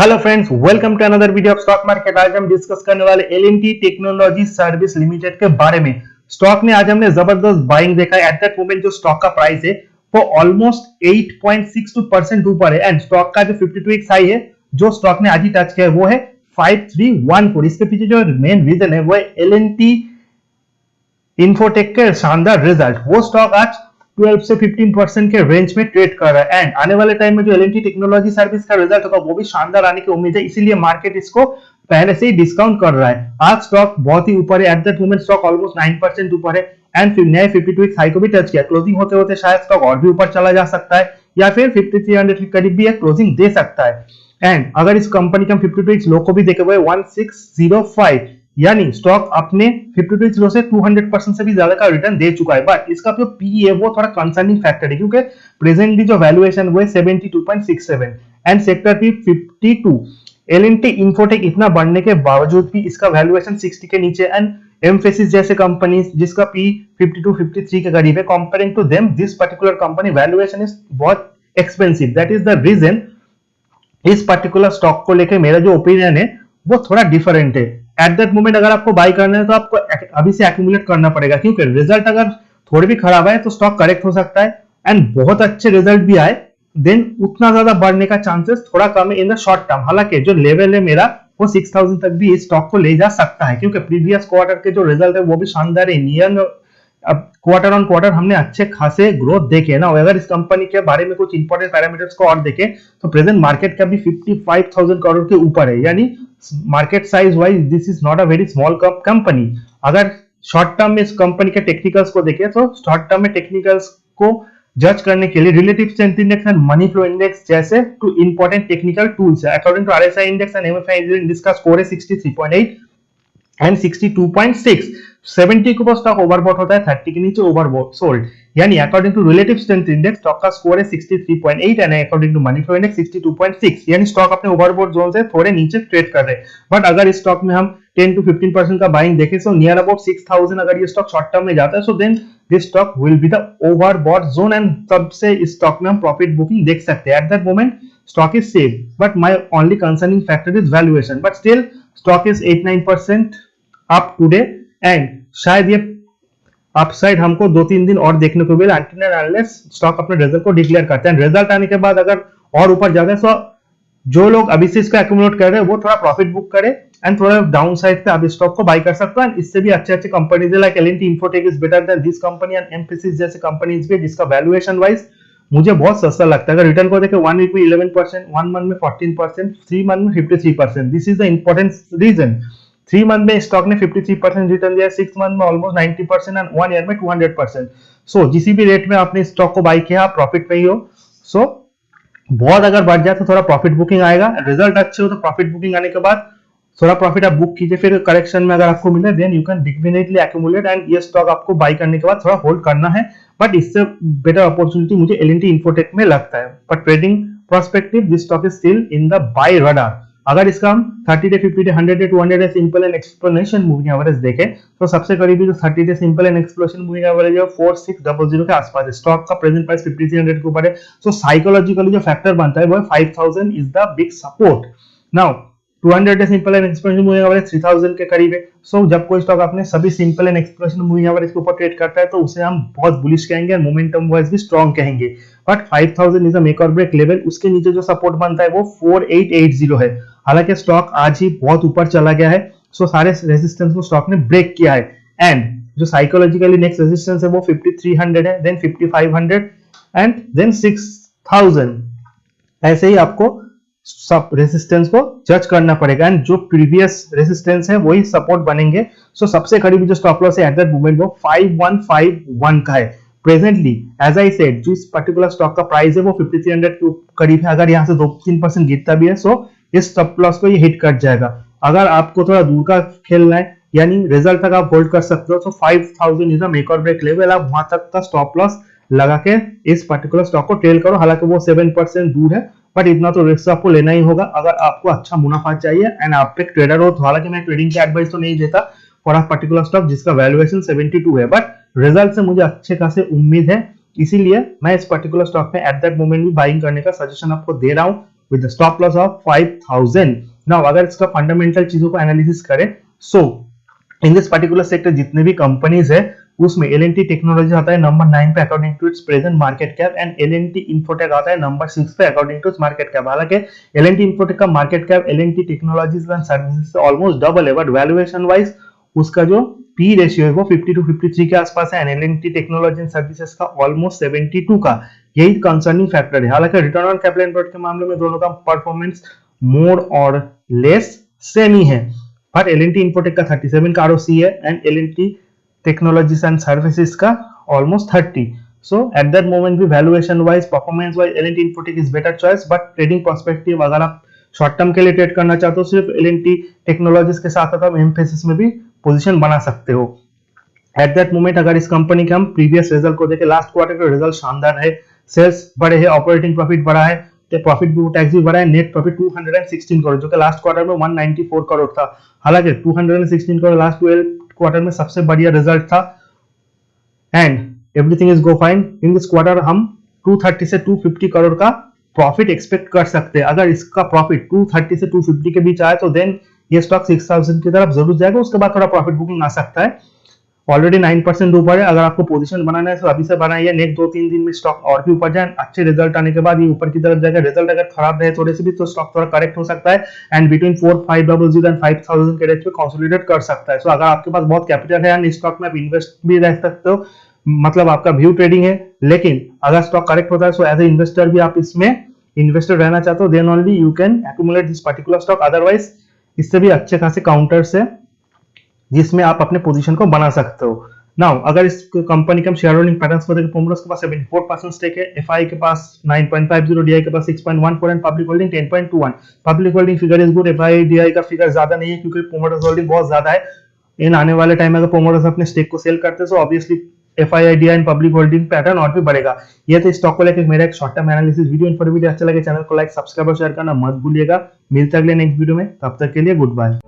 Hello friends, welcome to another video of stock market. आज हम discuss करने वाले एल&टी टेक्नोलॉजी सर्विस लिमिटेड के बारे में। स्टॉक में आज हमने जबरदस्त बाइंग देखा है। एट दैट मोमेंट जो स्टॉक का प्राइस है वो ऑलमोस्ट 8.62% ऊपर है एंड स्टॉक का जो 52 वीक्स हाई है जो स्टॉक ने आज ही टच किया है वो है 5314। इसके पीछे जो मेन रीजन है वो है एल&टी इन्फोटेक के शानदार रिजल्ट। वो स्टॉक आज 12 से 15% के रेंज में ट्रेड कर रहा है एंड आने वाले टाइम में जो एल&टी टेक्नोलॉजी सर्विस का रिजल्ट होगा वो भी शानदार आने की उम्मीद है, इसीलिए मार्केट इसको पहले से ही डिस्काउंट कर रहा है। आज स्टॉक बहुत ही ऊपर है। Eight that moment stock almost 9% ऊपर है एंड फिर नए 52 वीक हाई को भी टच किया। क्लोजिंग होते होते शायद स्टॉक और भी ऊपर चला जा सकता है या फिर 5300 के करीब भी क्लोजिंग दे सकता है। एंड अगर इस कंपनी का 52 वीक्स लो को भी देखे हुए 1605, यानी स्टॉक अपने 52 लो से 200% से भी ज्यादा का रिटर्न दे चुका है। बट इसका जो पी है वो थोड़ा कंसर्निंग फैक्टर है क्योंकि प्रेजेंटली जो वैल्यूएशन वो है 72.67 and sector P 52। L&T infotech इतना बढ़ने के बावजूद भी इसका वैल्यूएशन 60 के नीचे एंड एम्फेसिस जैसे कंपनीज जिसका पी 52-53 के करीब है, comparing to them this particular company valuation is बहुत expensive. That is the reason इस पर्टिकुलर स्टॉक को लेकर मेरा जो ओपिनियन है वो थोड़ा डिफरेंट है। एट दैट मोमेंट अगर आपको बाय करना है तो आपको अभी से एक्यूमुलेट करना पड़ेगा क्योंकि रिजल्ट अगर थोड़ी भी खराब आए तो स्टॉक करेक्ट हो सकता है एंड बहुत अच्छे रिजल्ट भी आए देन उतना ज्यादा बढ़ने का चांसेस थोड़ा कम है इन द शॉर्ट टर्म। हालांकि जो लेवल है मेरा वो 6000 तक भी इस स्टॉक को ले जा सकता है क्योंकि प्रीवियस क्वार्टर के जो रिजल्ट है वो भी शानदार है। नियर अब क्वार्टर ऑन क्वार्टर हमने अच्छे खासे ग्रोथ देखे ना। अगर इस कंपनी के बारे में कुछ इंपॉर्टेंट पैरामीटर्स को और देखें तो प्रेजेंट मार्केट का भी 55,000 करोड़ के ऊपर है, यानी market size wise this is not a very small company. अगर शॉर्ट टर्म में इस कंपनी के टेक्निकल्स को देखें तो शॉर्ट टर्म में टेक्निकल्स को जज करने के लिए relative strength index and money flow index जैसे टू इंपॉर्टेंट टेक्निकल टूल्स है। According to RSI index and MFI जिसका स्कोर है 63.8 एंड 62.6। 70 के ऊपर स्टॉक ओवरबॉट होता है, 30 के नीचे ओवरबॉट सोल्ड, यानी according to relative strength index stock का स्कोर है 63.8 and according to money flow index 62.6, यानी स्टॉक अपने ओवरबॉट जोन से थोड़े नीचे ट्रेड कर रहे हैं। बट अगर इस स्टॉक में हम 10 to 15% का बाइंग देखें तो नियर अबाउट 6000 अगर ये स्टॉक शॉर्ट टर्म में जाता है so then this stock will be the overbought zone and तब से इस स्टॉक में हम प्रॉफिट बुकिंग देख सकते हैं। Eight that moment stock is safe but my only concerning factor is valuation, but still stock is 8-9% up today and शायद ये अपसाइड हमको 2-3 दिन और देखने को मिले until and unless स्टॉक अपने रिजल्ट को डिक्लेयर करते हैं। रिजल्ट आने के बाद अगर और ऊपर जाता है तो जो लोग अभी से इसको एक्यूमुलेट कर रहे हैं वो थोड़ा प्रॉफिट बुक करे एंड थोड़ा डाउन साइड पे आप इस स्टॉक को बाय कर सकते हैं। इससे भी अच्छे अच्छे companies like L&T infotech is better than this company and Mphasis जैसे कंपनीज भी जिसका वैल्यूएशन वाइज मुझे बहुत सस्ता लगता है। अगर रिटर्न को देखें 1 वीक में 11%, 1 मंथ में 14%, 3 मंथ में 53%। This is the important reason. 3 month में स्टॉक ने 53% रिटर्न दिया, 6 मंथ में ऑलमोस्ट 90% एंड 1 ईयर में 200%। सो जिस भी रेट में आपने स्टॉक को बाय किया आप प्रॉफिट में ही हो। सो बहुत अगर बढ़ जाए तो थोड़ा प्रॉफिट बुकिंग आएगा, रिजल्ट अच्छे हो तो प्रॉफिट बुकिंग आने के बाद थोड़ा प्रॉफिट आप बुक कीजिए, फिर करेक्शन में अगर आपको मिले then you can definitely accumulate and ये स्टॉक आपको बाय करने के बाद थोड़ा होल्ड करना है। बट इससे बेटर अपॉर्चुनिटी मुझे एल&टी इन्फोटेक में लगता है। But trading perspective this stock is still in the buy radar. अगर इसका हम 30 day 50 day 100 day 200 day simple and explanation moving average देखें तो सबसे करीबी जो 30 day simple and explanation moving average है 4600 के आसपास है। स्टॉक का प्रेजेंट प्राइस 5300 के ऊपर है। सो साइकोलॉजिकली जो फैक्टर बनता है वो 5000 is the big support. Now 200 day simple and expression moving average 3000 के करीब है। सो जब कोई स्टॉक अपने सभी simple and expression moving average के ऊपर ट्रेड करता है तो उसे हम बहुत बुलिश कहेंगे और मोमेंटम वाइज भी स्ट्रांग कहेंगे। बट 5000 इज अ मेक और ब्रेक लेवल। उसके नीचे जो सपोर्ट बनता है वो 4880 है। हालांकि स्टॉक आज ही बहुत ऊपर चला गया है, सो सारे रेजिस्टेंस को स्टॉक ने ब्रेक किया है एंड जो साइकोलॉजिकली नेक्स्ट रेजिस्टेंस है वो 5300 है, देन 5500 एंड देन 6000। ऐसे ही आपको सब रेजिस्टेंस को जज करना पड़ेगा एंड जो प्रीवियस रेजिस्टेंस है वही सपोर्ट बनेंगे। सो सबसे करीबी जो स्टॉप लॉस है एट दैट मोमेंट वो 5151 का है प्रेजेंटली। एज आई सेड जो इस पर्टिकुलर स्टॉक का प्राइस है वो 5300 के करीब है। अगर यहाँ से 2-3% गिरता भी है सो इस स्टॉप लॉस को ये हिट कर जाएगा। अगर आपको थोड़ा दूर का खेलना है यानी रिजल्ट तक आप होल्ड कर सकते हो तो 5000 इज अ मेक और ब्रेक लेवल। आप वहां तक का स्टॉप लॉस लगा के इस पर्टिकुलर स्टॉक को ट्रेल करो। हालांकि वो 7% दूर है बट इतना तो रिस्क आपको लेना ही होगा अगर आपको अच्छा मुनाफा चाहिए एंड आप एक ट्रेडर हो। तो हालांकि मैं ट्रेडिंग की एडवाइस तो नहीं देता फॉर अ पर्टिकुलर स्टॉक जिसका वैल्यूएशन 72 है, बट रिजल्ट से मुझे अच्छे खासे उम्मीद है, इसीलिए मैं इस पर्टिकुलर स्टॉक में एट दैट मोमेंट भी बाइंग करने का सजेशन आपको दे रहा हूं। with the stop loss of 5000. Now अगर इसका फंडामेंटल चीजों को एनालिसिस करें, so in this particular sector जितने भी कंपनीज है उसमें L&T टेक्नोलॉजी आता है नंबर 9 पे according to its present market cap, and L&T Infotech आता है नंबर 6 पे according to its market cap. हालांकि L&T इन्फोटेक का market cap L&T technologies and Services से ऑलमोस्ट डबल है, बट वैल्यूएशन वाइज उसका जो पी रेशियो है वो 50 to 53 के आसपास है, and L&T technology and services का ऑलमोस्ट 72 का। यही कंसर्निंग फैक्टर है। हालांकि रिटर्न ऑन कैपिटल एम्प्लॉयड के मामले में दोनों का परफॉर्मेंस मोर और लेस सेम ही है, पर L&T इन्फोटेक का 37 का ROC है and L&T technologies and services का almost 30। So at that moment भी valuation wise performance wise L&T Infotech is better choice, but trading perspective अगर आप शॉर्ट टर्म के लिए ट्रेड करना चाहते हो सिर्फ L&T टेक्नोलॉजीज के साथ साथ आप एम्फेसिस में भी पोजीशन बना सकते हो। एट दैट मोमेंट अगर इस कंपनी के हम प्रीवियस रिजल्ट को देखें, लास्ट क्वार्टर का रिजल्ट शानदार है, सेल्स बढ़े हैं, ऑपरेटिंग प्रॉफिट बढ़ा है, प्रॉफिट बिफोर टैक्स भी बढ़ा है, नेट प्रॉफिट 216 करोड़ जो कि लास्ट क्वार्टर में 194 करोड़ था। हालांकि 216 करोड़ लास्ट क्वार्टर में सबसे बढ़िया रिजल्ट था, and everything is go fine. In this quarter हम 230 से 250 करोड़ का प्रॉफिट एक्सपेक्ट कर सकते हैं। अगर इसका प्रॉफिट 230 से 250 के बीच आए तो देन ये स्टॉक 6000 की तरफ जरूर जाएगा, उसके बाद थोड़ा प्रॉफिट बुकिंग आ सकता है। ऑलरेडी 9% ऊपर है, अगर आपको पोजीशन बनाना है तो अभी से बनाइए, नेक्स्ट 2-3 दिन में स्टॉक और भी ऊपर जाए, अच्छे रिजल्ट आने के बाद ये ऊपर की तरफ जाएगा। रिजल्ट अगर खराब रहे थोड़े से भी तो स्टॉक थोड़ा करेक्ट हो सकता है, एंड बिटवीन 4500 एंड 5000 के रेंज पे कंसोलिडेट कर सकता है। सो अगर आपके पास बहुत कैपिटल है एंड इस स्टॉक में आप इन्वेस्ट भी रह सकते हो, मतलब आपका व्यू ट्रेडिंग है, लेकिन अगर स्टॉक करेक्ट होता है सो एज ए इन्वेस्टर भी आप इसमें इन्वेस्टर रहना चाहते हो, then only you can accumulate this particular stock. Otherwise इससे भी अच्छे खासे काउंटर्स है जिसमें आप अपने पोजीशन को बना सकते हो। नाउ अगर इस कंपनी के हम शेयर होल्डिंग पैटर्न्स को देखें, पोमोडोस के पास 74% स्टेक है, एफआई के पास 9.50, डीआई के पास 6.14 and public holding 10.21। Public holding figure is good, FI DI का फिगर ज्यादा नहीं है क्योंकि पोमोडोस होल्डिंग बहुत ज्यादा है। इन आने वाले टाइम में अगर पोमोडोस अपने स्टेक को सेल करते हैं तो obviously FI DI and public holding pattern और भी बढ़ेगा। ये तो स्टॉक को लेकर मेरा एक short term analysis video. Informative अच्छा लगे चैनल को लाइक सब्सक्राइब और शेयर करना मत भूलिएगा। मिलते अगले नेक्स्ट वीडियो में, तब तक के लिए गुड बाय।